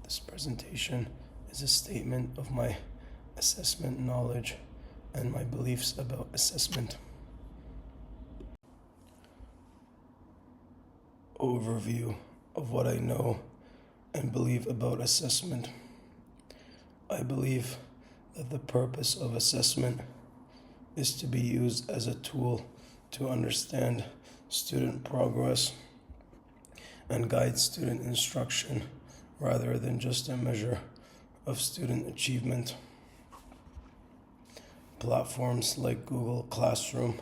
This presentation is a statement of my assessment knowledge and my beliefs about assessment. Overview of what I know and believe about assessment. I believe that the purpose of assessment is to be used as a tool to understand student progress and guide student instruction rather than just a measure of student achievement. Platforms like Google Classroom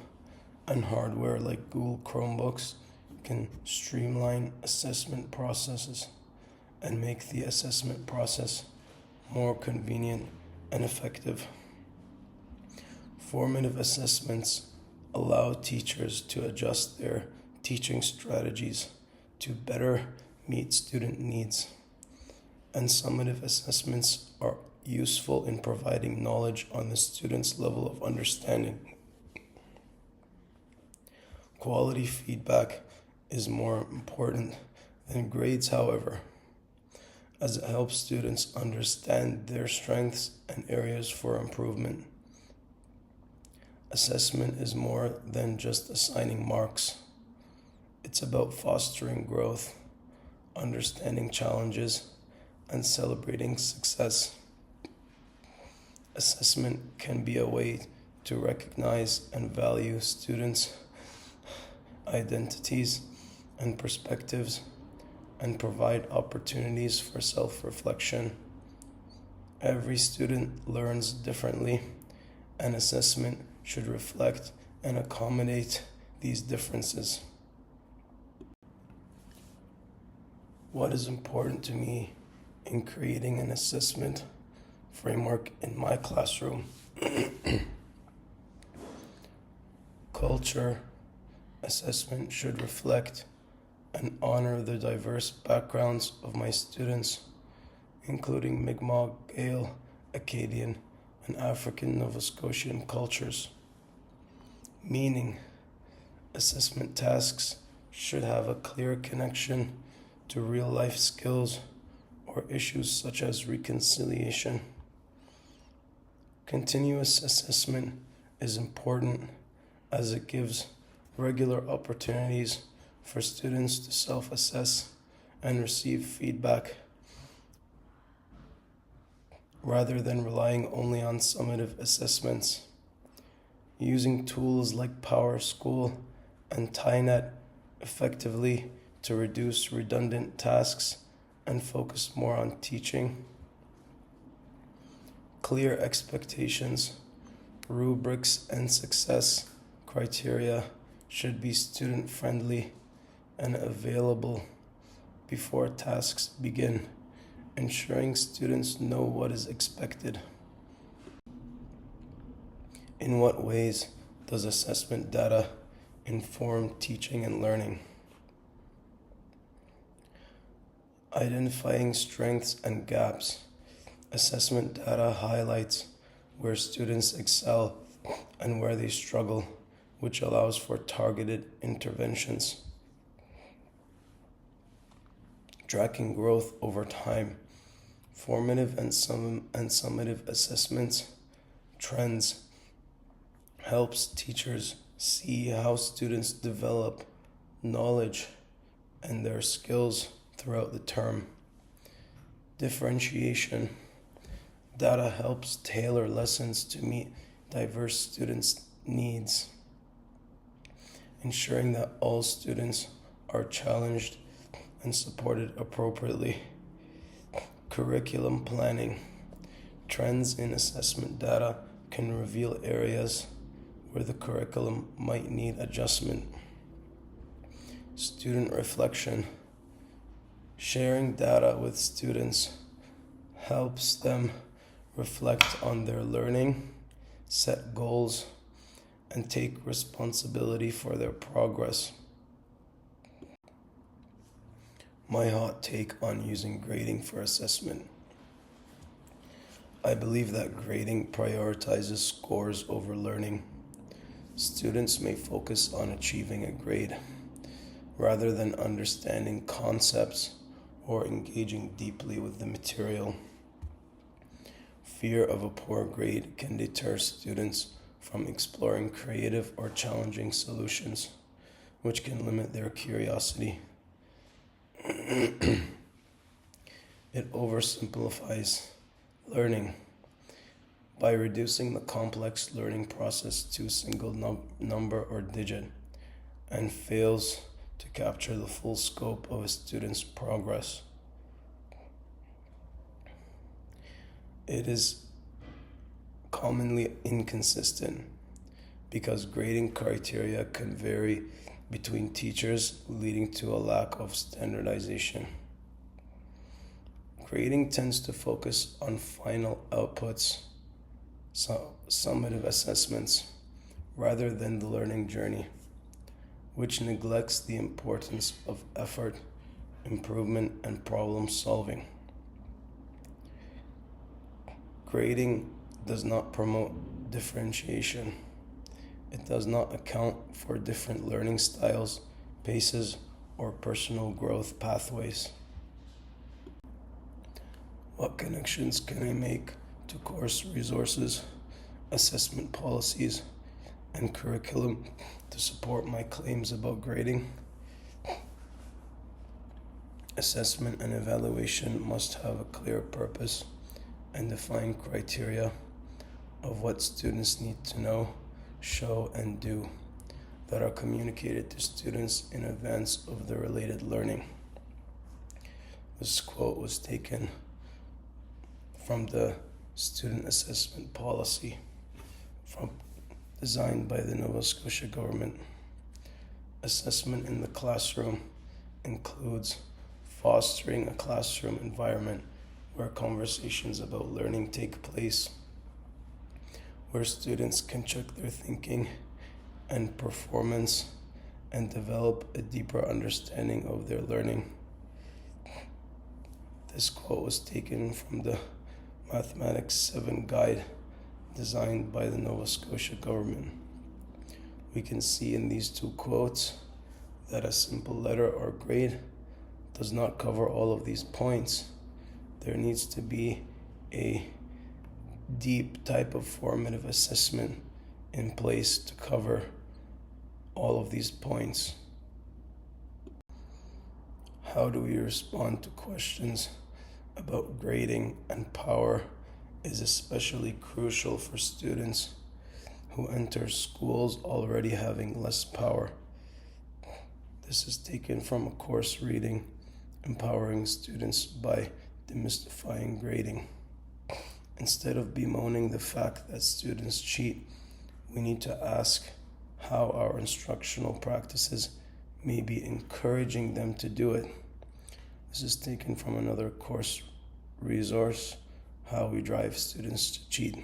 and hardware like Google Chromebooks can streamline assessment processes and make the assessment process more convenient and effective. Formative assessments allow teachers to adjust their teaching strategies to better meet student needs, and summative assessments are useful in providing knowledge on the student's level of understanding. Quality feedback is more important than grades, however, as it helps students understand their strengths and areas for improvement. Assessment is more than just assigning marks. It's about fostering growth, understanding challenges, and celebrating success. Assessment can be a way to recognize and value students' identities and perspectives and provide opportunities for self-reflection. Every student learns differently, and assessment should reflect and accommodate these differences. What is important to me in creating an assessment framework in my classroom? Culture. Assessment should reflect and honor the diverse backgrounds of my students, including Mi'kmaq, Gael, Acadian, and African Nova Scotian cultures. Meaning, assessment tasks should have a clear connection to real-life skills or issues such as reconciliation. Continuous assessment is important as it gives regular opportunities for students to self-assess and receive feedback rather than relying only on summative assessments. Using tools like PowerSchool and TieNet effectively to reduce redundant tasks and focus more on teaching. Clear expectations, rubrics, and success criteria should be student-friendly and available before tasks begin, ensuring students know what is expected. In what ways does assessment data inform teaching and learning? Identifying strengths and gaps. Assessment data highlights where students excel and where they struggle, which allows for targeted interventions. Tracking growth over time. Formative and summative assessments trends helps teachers see how students develop knowledge and their skills throughout the term. Differentiation. Data helps tailor lessons to meet diverse students' needs, ensuring that all students are challenged and supported appropriately. Curriculum planning. Trends in assessment data can reveal areas where the curriculum might need adjustment. Student reflection. Sharing data with students helps them reflect on their learning, set goals, and take responsibility for their progress. My hot take on using grading for assessment. I believe that grading prioritizes scores over learning. Students may focus on achieving a grade rather than understanding concepts or engaging deeply with the material. Fear of a poor grade can deter students from exploring creative or challenging solutions, which can limit their curiosity. It oversimplifies learning by reducing the complex learning process to a single number or digit, and fails to capture the full scope of a student's progress. It is commonly inconsistent because grading criteria can vary between teachers, leading to a lack of standardization. Grading tends to focus on final outputs, summative assessments, rather than the learning journey, which neglects the importance of effort, improvement, and problem solving. Grading does not promote differentiation. It does not account for different learning styles, paces, or personal growth pathways. What connections can I make to course resources, assessment policies, and curriculum to support my claims about grading? Assessment and evaluation must have a clear purpose and defined criteria of what students need to know, show, and do that are communicated to students in advance of the related learning. This quote was taken from the Student Assessment Policy designed by the Nova Scotia government. Assessment in the classroom includes fostering a classroom environment where conversations about learning take place, where students can check their thinking and performance and develop a deeper understanding of their learning. This quote was taken from the Mathematics 7 guide designed by the Nova Scotia government. We can see in these two quotes that a simple letter or grade does not cover all of these points. There needs to be a deep type of formative assessment in place to cover all of these points. How do we respond to questions about grading and power is especially crucial for students who enter schools already having less power. This is taken from a course reading, Empowering Students by Demystifying Grading. Instead of bemoaning the fact that students cheat, we need to ask how our instructional practices may be encouraging them to do it. This is taken from another course resource, How We Drive Students to Cheat.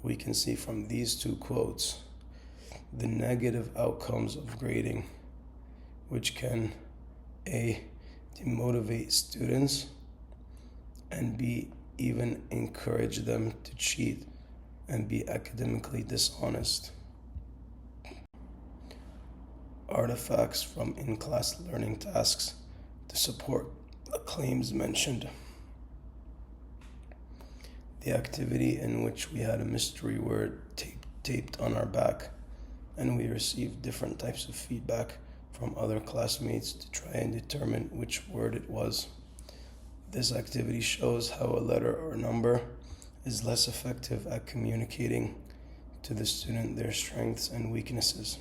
We can see from these two quotes the negative outcomes of grading, which can A, demotivate students, and B, even encourage them to cheat and be academically dishonest. Artifacts from in-class learning tasks to support the claims mentioned. The activity in which we had a mystery word taped on our back, and we received different types of feedback from other classmates to try and determine which word it was. This activity shows how a letter or number is less effective at communicating to the student their strengths and weaknesses.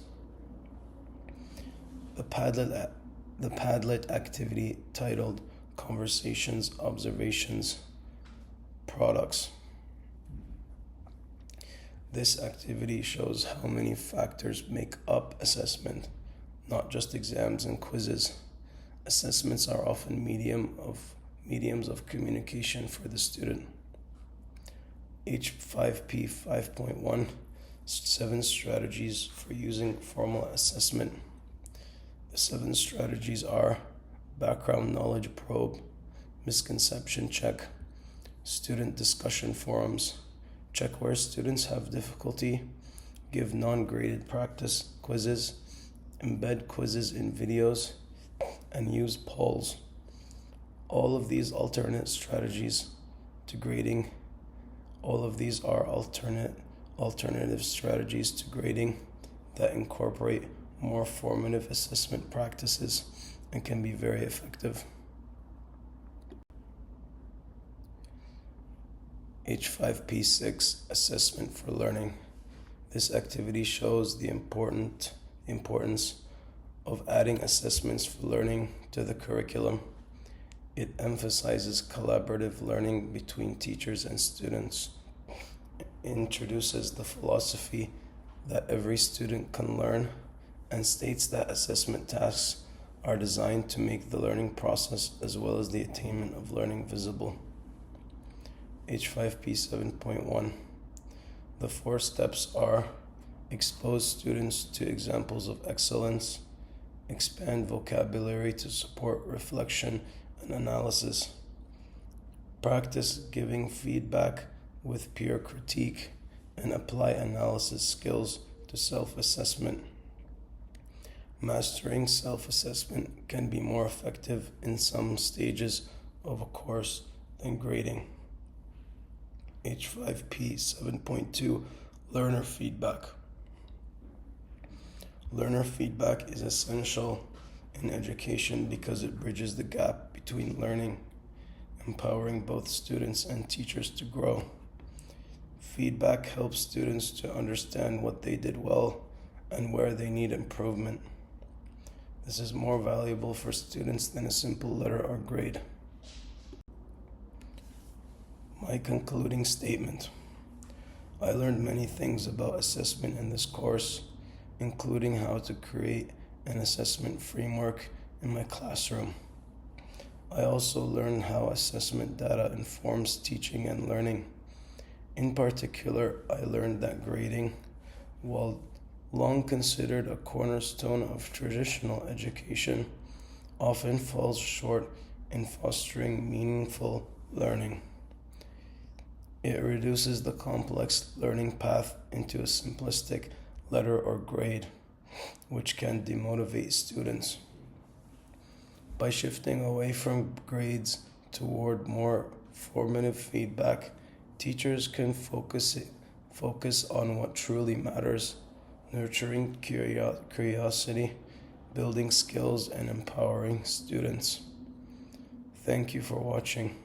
The Padlet activity titled Conversations, Observations, Products. This activity shows how many factors make up assessment, not just exams and quizzes. Assessments are often mediums of communication for the student. H5P 5.1, 7 strategies for using formal assessment. The 7 strategies are background knowledge probe, misconception check, student discussion forums, check where students have difficulty, give non-graded practice quizzes, embed quizzes in videos, and use polls. All of these alternate strategies to grading, all of these are alternative strategies to grading that incorporate more formative assessment practices and can be very effective. H5P6 Assessment for Learning. This activity shows the importance of adding assessments for learning to the curriculum. It emphasizes collaborative learning between teachers and students, introduces the philosophy that every student can learn, and states that assessment tasks are designed to make the learning process as well as the attainment of learning visible. H5P 7.1. The 4 steps are: expose students to examples of excellence, expand vocabulary to support reflection and analysis, practice giving feedback with peer critique, and apply analysis skills to self-assessment. Mastering self-assessment can be more effective in some stages of a course than grading. H5P 7.2 Learner Feedback. Learner feedback is essential in education because it bridges the gap between learning, empowering both students and teachers to grow. Feedback helps students to understand what they did well and where they need improvement. This is more valuable for students than a simple letter or grade. My concluding statement. I learned many things about assessment in this course, including how to create an assessment framework in my classroom. I also learned how assessment data informs teaching and learning. In particular, I learned that grading, while long considered a cornerstone of traditional education, often falls short in fostering meaningful learning. It reduces the complex learning path into a simplistic letter or grade, which can demotivate students. By shifting away from grades toward more formative feedback, teachers can focus on what truly matters, nurturing curiosity, building skills, and empowering students. Thank you for watching.